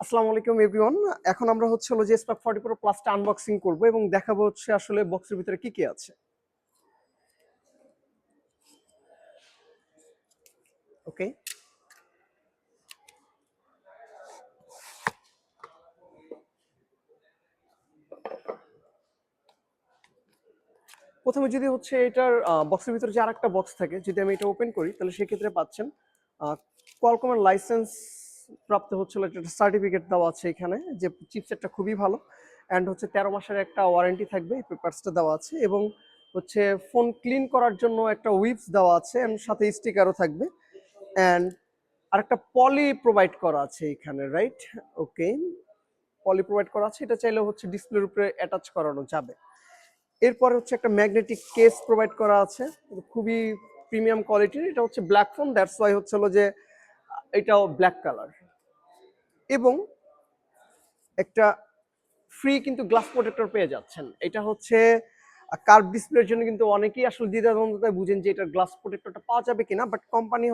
আসসালামু আলাইকুম এভরিওয়ান। এখন আমরা হলো যে স্পার্ক 40 প্রো প্লাসটা আনবক্সিং করব এবং দেখাবো আসলে বক্সের ভিতরে কি কি আছে। ওকে, প্রথমে যদি এটার বক্সের ভিতরে যে আরেকটা বক্স থাকে, যদি আমি এটা ওপেন করি তাহলে সেক্ষেত্রে পাচ্ছেন কোয়ালকমের লাইসেন্স প্রাপ্ত একটা সার্টিফিকেট দেওয়া আছে এখানে, যে চিপসেটটা খুবই ভালো অ্যান্ড 13 মাসের একটা ওয়ারেন্টি থাকবে, এই পেপারসটা দেওয়া আছে এবং ফোন ক্লিন করার জন্য একটা উইপস দেওয়া আছে এন্ড সাথে স্টিকারও থাকবে অ্যান্ড আরেকটা পলি প্রোভাইড করা আছে এখানে, রাইট? ওকে, পলি প্রোভাইড করা আছে, এটা চাইলে ডিসপ্লের উপরে অ্যাটাচ করানো যাবে। এরপরে একটা ম্যাগনেটিক কেস প্রোভাইড করা আছে, খুবই প্রিমিয়াম কোয়ালিটির। এটা ব্ল্যাক ফোন, দ্যাটস ওয়াই যে এটাও ব্ল্যাক কালার এবং একটা ফ্রি কিন্তু গ্লাস প্রোটেক্টর পেয়ে যাচ্ছেন। এটা কার্ভ ডিসপ্লের জন্য কিন্তু অনেকেই আসলে দ্বিধাদ্বন্দ্বতায় বুঝেন যে এটার গ্লাস প্রোটেক্টরটা পাওয়া যাবে কিনা, বাট কোম্পানি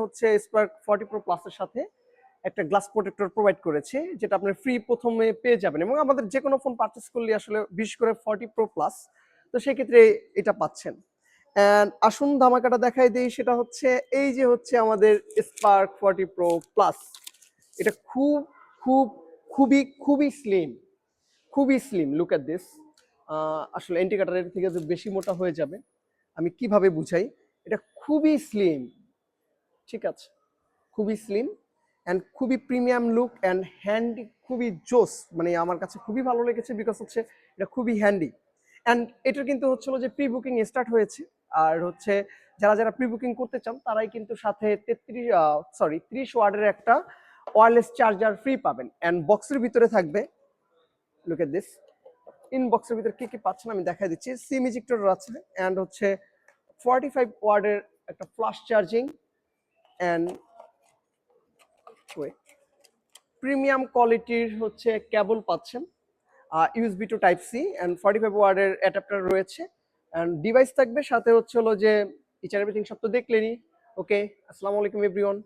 স্পার্ক 40 প্রো প্লাসের সাথে একটা গ্লাস প্রোটেক্টর প্রোভাইড করেছে, যেটা আপনি ফ্রি প্রথমে পেয়ে যাবেন এবং আমাদের যে কোনো ফোন পারচেস করলে আসলে বিশেষ করে 40 প্রো প্লাস, তো সেক্ষেত্রে এটা পাচ্ছেন। অ্যান্ড আসুন ধামাকাটা দেখাই দিই, সেটা এই যে আমাদের স্পার্ক 40 প্রো প্লাস। এটা খুব খুব খুবই খুবই স্লিম, খুবই স্লিম। Look at this. আসলে ইন্ডিকেটরের থেকে যে বেশি মোটা হয়ে যাবে, আমি কিভাবে বুঝাই, এটা খুবই স্লিম, ঠিক আছে? খুবই স্লিম অ্যান্ড খুবই প্রিমিয়াম লুক অ্যান্ড হ্যান্ডি, খুবই জোস। মানে আমার কাছে খুবই ভালো লেগেছে বিকজ এটা খুবই হ্যান্ডি অ্যান্ড এটার কিন্তু যে প্রি বুকিং স্টার্ট হয়েছে। আর যারা যারা প্রি বুকিং করতে চান তারাই কিন্তু সাথে 30 ওয়াটের একটা ওয়্যারলেস চার্জার ফ্রি পাবেন অ্যান্ড বক্সের ভিতরে থাকবে, লুক এট দিস, ইনবক্সের ভিতরে কি কি পাচ্ছেন আমি দেখাই দিচ্ছি। সিম ইজেক্টর আছে অ্যান্ড 45 ওয়াটের একটা ফ্লাশ চার্জিং অ্যান্ড প্রিমিয়াম কোয়ালিটির কেবল পাচ্ছেন, USB to type C and 45 ওয়াটের অ্যাডাপ্টার রয়েছে অ্যান্ড ডিভাইস থাকবে সাথে যে ইচ এভরিথিং সব তো দেখলেনি। ওকে, আসসালামু আলাইকুম এভরিওয়ান।